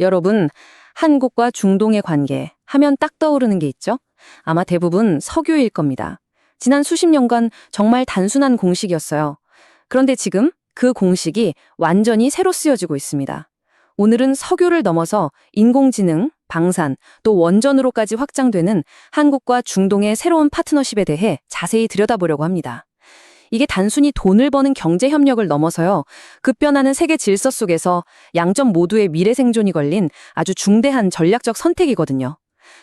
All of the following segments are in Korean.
여러분, 한국과 중동의 관계 하면 딱 떠오르는 게 있죠? 아마 대부분 석유일 겁니다. 지난 수십 년간 정말 단순한 공식이었어요. 그런데 지금 그 공식이 완전히 새로 쓰여지고 있습니다. 오늘은 석유를 넘어서 인공지능, 방산, 또 원전으로까지 확장되는 한국과 중동의 새로운 파트너십에 대해 자세히 들여다보려고 합니다. 이게 단순히 돈을 버는 경제 협력을 넘어서요, 급변하는 세계 질서 속에서 양쪽 모두의 미래 생존이 걸린 아주 중대한 전략적 선택이거든요.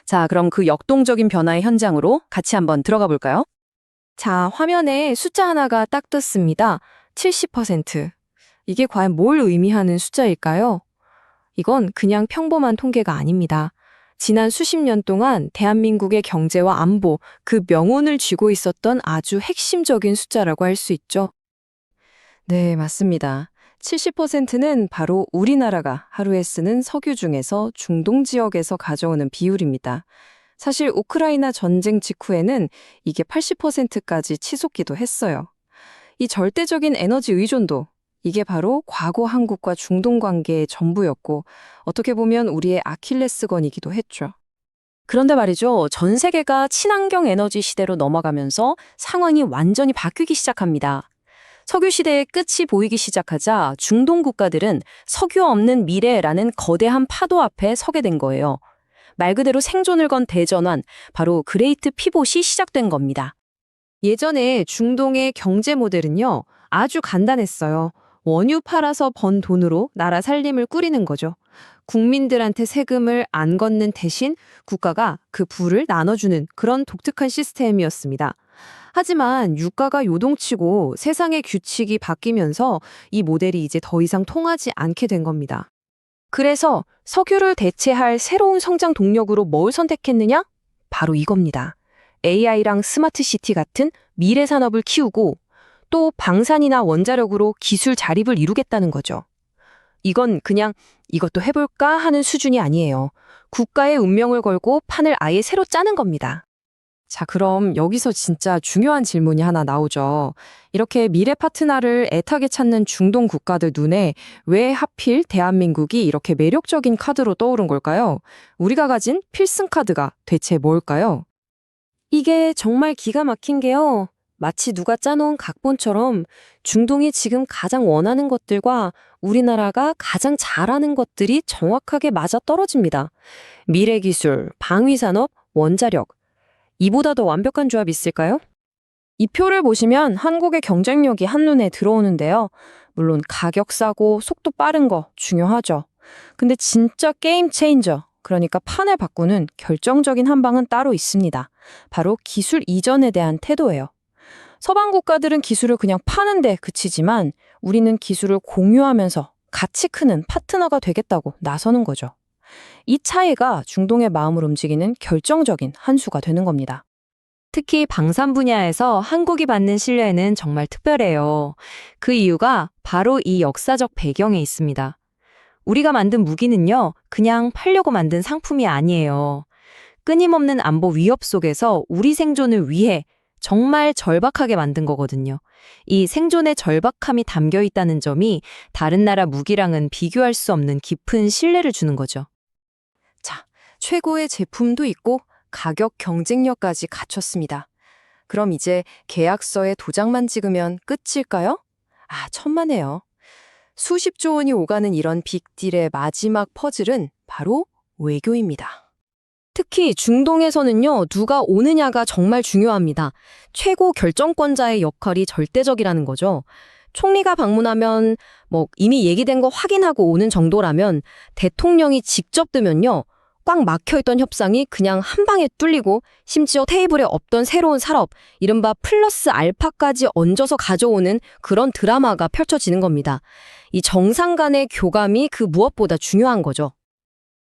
자, 그럼 그 역동적인 변화의 현장으로 같이 한번 들어가 볼까요? 자, 화면에 숫자 하나가 딱 떴습니다. 70%. 이게 과연 뭘 의미하는 숫자일까요? 이건 그냥 평범한 통계가 아닙니다. 지난 수십 년 동안 대한민국의 경제와 안보, 그 명운을 쥐고 있었던 아주 핵심적인 숫자라고 할 수 있죠. 네, 맞습니다. 70%는 바로 우리나라가 하루에 쓰는 석유 중에서 중동 지역에서 가져오는 비율입니다. 사실 우크라이나 전쟁 직후에는 이게 80%까지 치솟기도 했어요. 이 절대적인 에너지 의존도, 이게 바로 과거 한국과 중동 관계의 전부였고, 어떻게 보면 우리의 아킬레스건이기도 했죠. 그런데 말이죠, 전 세계가 친환경 에너지 시대로 넘어가면서 상황이 완전히 바뀌기 시작합니다. 석유 시대의 끝이 보이기 시작하자 중동 국가들은 석유 없는 미래라는 거대한 파도 앞에 서게 된 거예요. 말 그대로 생존을 건 대전환, 바로 그레이트 피봇이 시작된 겁니다. 예전에 중동의 경제 모델은요, 아주 간단했어요. 원유 팔아서 번 돈으로 나라 살림을 꾸리는 거죠. 국민들한테 세금을 안 걷는 대신 국가가 그 부를 나눠주는 그런 독특한 시스템이었습니다. 하지만 유가가 요동치고 세상의 규칙이 바뀌면서 이 모델이 이제 더 이상 통하지 않게 된 겁니다. 그래서 석유를 대체할 새로운 성장 동력으로 뭘 선택했느냐? 바로 이겁니다. AI랑 스마트시티 같은 미래 산업을 키우고 또 방산이나 원자력으로 기술 자립을 이루겠다는 거죠. 이건 그냥 이것도 해볼까 하는 수준이 아니에요. 국가의 운명을 걸고 판을 아예 새로 짜는 겁니다. 자, 그럼 여기서 진짜 중요한 질문이 하나 나오죠. 이렇게 미래 파트너를 애타게 찾는 중동 국가들 눈에 왜 하필 대한민국이 이렇게 매력적인 카드로 떠오른 걸까요? 우리가 가진 필승 카드가 대체 뭘까요? 이게 정말 기가 막힌 게요. 마치 누가 짜놓은 각본처럼 중동이 지금 가장 원하는 것들과 우리나라가 가장 잘하는 것들이 정확하게 맞아 떨어집니다. 미래 기술, 방위산업, 원자력. 이보다 더 완벽한 조합이 있을까요? 이 표를 보시면 한국의 경쟁력이 한눈에 들어오는데요. 물론 가격 싸고 속도 빠른 거 중요하죠. 근데 진짜 게임 체인저, 그러니까 판을 바꾸는 결정적인 한 방은 따로 있습니다. 바로 기술 이전에 대한 태도예요. 서방 국가들은 기술을 그냥 파는데 그치지만 우리는 기술을 공유하면서 같이 크는 파트너가 되겠다고 나서는 거죠. 이 차이가 중동의 마음을 움직이는 결정적인 한 수가 되는 겁니다. 특히 방산 분야에서 한국이 받는 신뢰는 정말 특별해요. 그 이유가 바로 이 역사적 배경에 있습니다. 우리가 만든 무기는요, 그냥 팔려고 만든 상품이 아니에요. 끊임없는 안보 위협 속에서 우리 생존을 위해 정말 절박하게 만든 거거든요. 이 생존의 절박함이 담겨 있다는 점이 다른 나라 무기랑은 비교할 수 없는 깊은 신뢰를 주는 거죠. 자, 최고의 제품도 있고 가격 경쟁력까지 갖췄습니다. 그럼 이제 계약서에 도장만 찍으면 끝일까요? 아, 천만에요. 수십조 원이 오가는 이런 빅딜의 마지막 퍼즐은 바로 외교입니다. 특히 중동에서는요, 누가 오느냐가 정말 중요합니다. 최고 결정권자의 역할이 절대적이라는 거죠. 총리가 방문하면 이미 얘기된 거 확인하고 오는 정도라면 대통령이 직접 뜨면요, 꽉 막혀있던 협상이 그냥 한 방에 뚫리고 심지어 테이블에 없던 새로운 산업, 이른바 플러스 알파까지 얹어서 가져오는 그런 드라마가 펼쳐지는 겁니다. 이 정상 간의 교감이 그 무엇보다 중요한 거죠.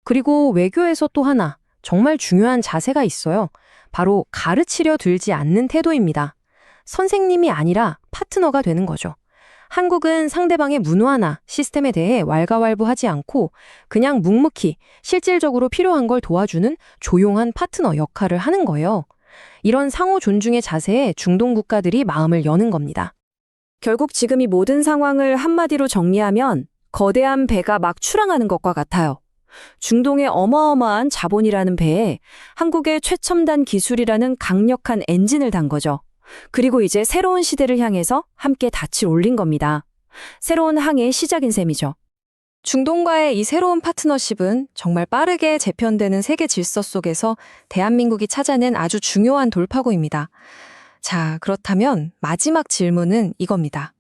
그리고 외교에서 또 하나 정말 중요한 자세가 있어요. 바로 가르치려 들지 않는 태도입니다. 선생님이 아니라 파트너가 되는 거죠. 한국은 상대방의 문화나 시스템에 대해 왈가왈부하지 않고 그냥 묵묵히 실질적으로 필요한 걸 도와주는 조용한 파트너 역할을 하는 거예요. 이런 상호 존중의 자세에 중동 국가들이 마음을 여는 겁니다. 결국 지금 이 모든 상황을 한마디로 정리하면 거대한 배가 막 출항하는 것과 같아요. 중동의 어마어마한 자본이라는 배에 한국의 최첨단 기술이라는 강력한 엔진을 단 거죠. 그리고 이제 새로운 시대를 향해서 함께 닻을 올린 겁니다. 새로운 항해의 시작인 셈이죠. 중동과의 이 새로운 파트너십은 정말 빠르게 재편되는 세계 질서 속에서 대한민국이 찾아낸 아주 중요한 돌파구입니다. 자, 그렇다면 마지막 질문은 이겁니다.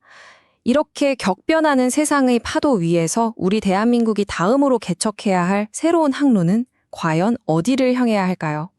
이렇게 격변하는 세상의 파도 위에서 우리 대한민국이 다음으로 개척해야 할 새로운 항로는 과연 어디를 향해야 할까요?